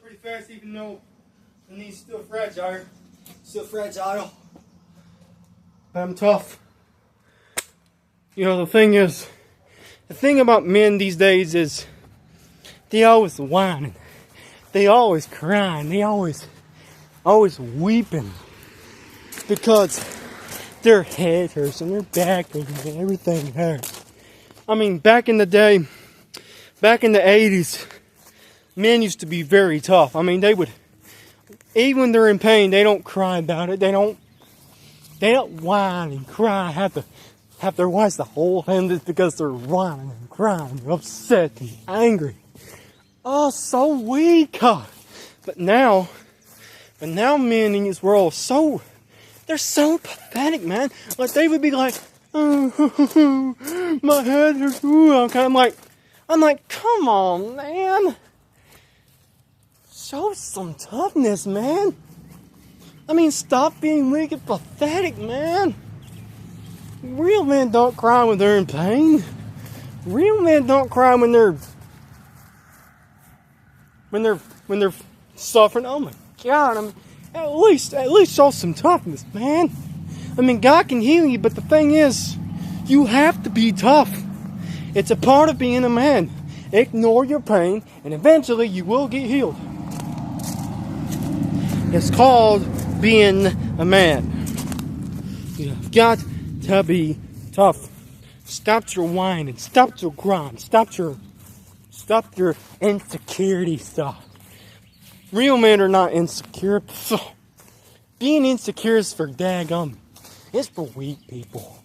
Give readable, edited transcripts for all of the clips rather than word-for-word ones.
pretty fast, even though the knee's still fragile. Still fragile. But I'm tough. You know, the thing about men these days is they always whining. They always crying. They always weeping. Because their head hurts and their back hurts and everything hurts. I mean, back in the day, back in the 80s, men used to be very tough. I mean, they would, even when they're in pain, they don't cry about it. They don't whine and cry, have their wives to hold them just because they're whining and crying, they're upset and angry. Oh, so weak. But now men in this world they're so pathetic, man. Like they would be like, oh, my head hurts. I'm like, come on, man. Show some toughness, man. I mean, stop being weak and pathetic, man. Real men don't cry when they're in pain. Real men don't cry when they're suffering. Oh my God! I mean, at least show some toughness, man. I mean, God can heal you, but the thing is, you have to be tough. It's a part of being a man. Ignore your pain, and eventually you will get healed. It's called being a man. You've got to be tough. Stop your whining. Stop your grind. Stop your insecurity stuff. Real men are not insecure. Being insecure is for daggum. It's for weak people.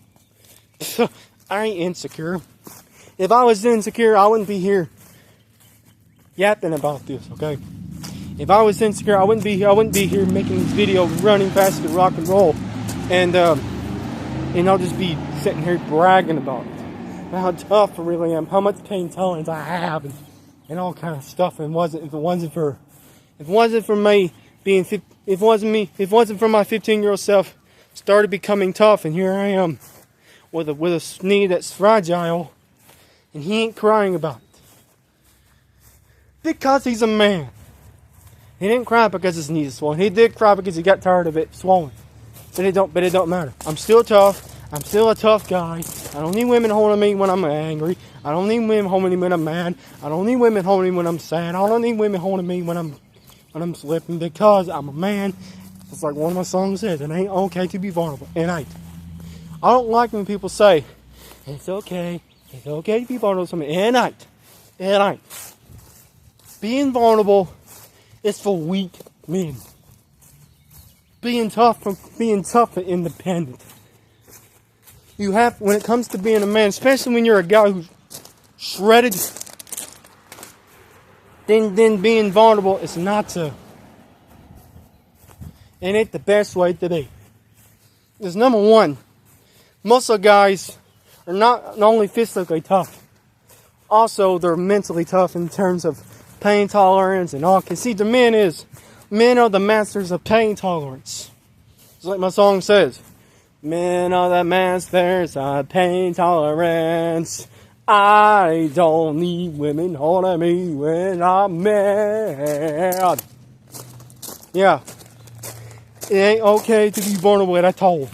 I ain't insecure. If I was insecure, I wouldn't be here yapping about this, okay? If I was insecure, I wouldn't be here making this video running fast to rock and roll. And I'll just be sitting here bragging about how tough I really am, how much pain tolerance I have, and all kind of stuff. And if it wasn't for me being, if it wasn't for my 15-year-old self started becoming tough, and here I am with a knee that's fragile, and he ain't crying about it because he's a man. He didn't cry because his knee is swollen. He did cry because he got tired of it swollen. But it don't matter. I'm still tough. I'm still a tough guy. I don't need women holding me when I'm angry. I don't need women holding me when I'm mad. I don't need women holding me when I'm sad. I don't need women holding me when I'm slipping, because I'm a man. It's like one of my songs says, it ain't okay to be vulnerable. And I don't like when people say, it's okay to be vulnerable to somebody. And I ain't. Being vulnerable is for weak men. Being tough and independent. You have, when it comes to being a man, especially when you're a guy who's shredded, then being vulnerable is not so. It ain't the best way to be. Because number one, most of the guys are not only physically tough, also they're mentally tough in terms of pain tolerance and all. See, men are the masters of pain tolerance. It's like my song says, men are the masters of pain tolerance. I don't need women holding me when I'm mad. Yeah. It ain't okay to be vulnerable at all.